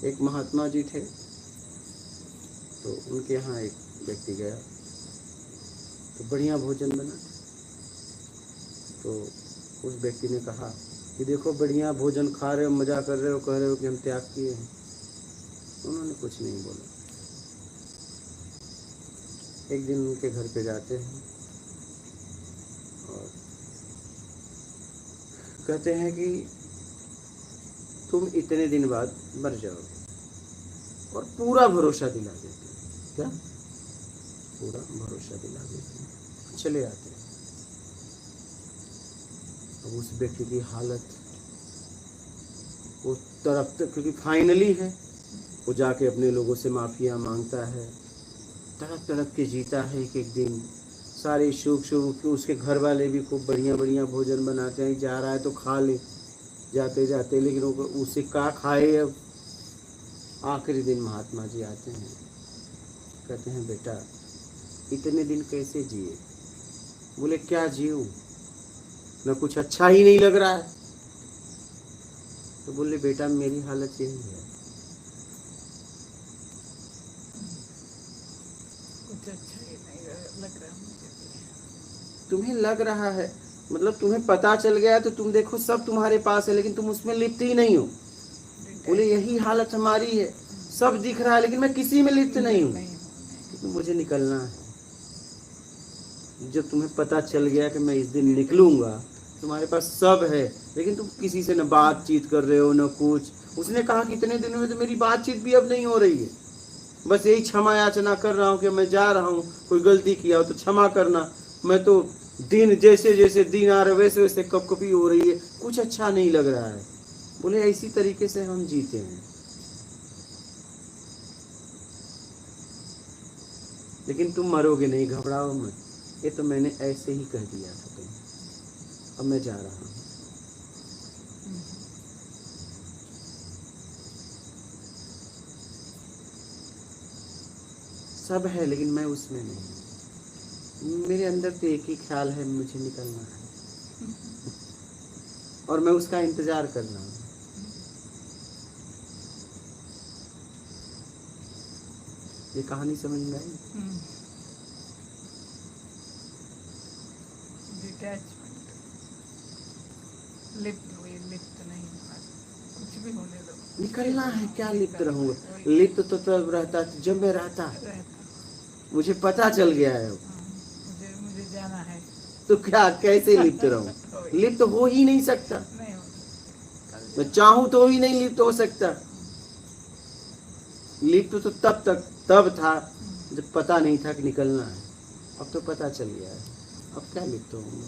एक महात्मा जी थे, तो उनके यहाँ एक व्यक्ति गया, तो बढ़िया भोजन बना। तो उस व्यक्ति ने कहा कि देखो बढ़िया भोजन खा रहे हो, मज़ा कर रहे हो, कह रहे हो कि हम त्याग किए हैं। उन्होंने कुछ नहीं बोला। एक दिन उनके घर पे जाते हैं और कहते हैं कि तुम इतने दिन बाद मर जाओगे, और पूरा भरोसा दिला देते हैं। क्या? पूरा भरोसा दिला देते हैं। चले आते हैं। अब उस व्यक्ति की हालत, वो तड़पते, क्योंकि फाइनली है, वो जाके अपने लोगों से माफिया मांगता है, तड़प तड़प के जीता है एक एक दिन। सारे शुभ शुभ, उसके घर वाले भी खूब बढ़िया बढ़िया भोजन बनाते हैं, जा रहा है तो खा ले जाते जाते, लेकिन वो उसे क्या खाए। अब आखिरी दिन महात्मा जी आते हैं, कहते हैं बेटा इतने दिन कैसे जिए? बोले क्या जीऊं, न कुछ अच्छा ही नहीं लग रहा है। तो बोले बेटा मेरी हालत यही है। कुछ अच्छा ही नहीं लग रहा मुझे। तुम्हें लग रहा है, मतलब तुम्हें पता चल गया, तो तुम देखो सब तुम्हारे पास है, लेकिन तुम उसमें लिप्त ही नहीं हो। बोले यही हालत हमारी है, सब दिख रहा है लेकिन मैं किसी में लिप्त नहीं हूँ। तो मुझे निकलना है। जब तुम्हें पता चल गया कि मैं इस दिन निकलूंगा, तुम्हारे पास सब है, लेकिन तुम किसी से न बातचीत कर रहे हो न कुछ। उसने कहा कि इतने दिनों में तो मेरी बातचीत भी अब नहीं हो रही है, बस यही क्षमा याचना कर रहा हूँ कि मैं जा रहा हूँ, कोई गलती किया हो तो क्षमा करना। मैं तो दिन जैसे जैसे दिन आ रहे वैसे वैसे कपकपी हो रही है, कुछ अच्छा नहीं लग रहा है। बोले इसी तरीके से हम जीते हैं, लेकिन तुम मरोगे नहीं, घबराओ मत। ये तो मैंने ऐसे ही कह दिया था तुम। अब मैं जा रहा हूँ। सब है लेकिन मैं उसमें नहीं। मेरे अंदर तो एक ही ख्याल है, मुझे निकलना है, और मैं उसका इंतजार कर रहा हूँ। ये कहानी समझ में आई? डिटैचमेंट, लिप्त हुई, लिप्त नहीं हुआ, कुछ भी होने दो। निकलना है, क्या लिप्त रहूंगा? लिप्त तो तब रहता जब मैं रहता। मुझे पता चल गया है, मुझे जाना है, तो क्या कैसे लिप्त रहूं? लिप्त हो ही नहीं सकता। नहीं हो सकता। मैं चाहूं तो ही नहीं लिप्त हो सकता। लिप्त तो तब था जब पता नहीं था कि निकलना है। अब तो पता चल गया है, अब क्या लिप्त होऊंगा?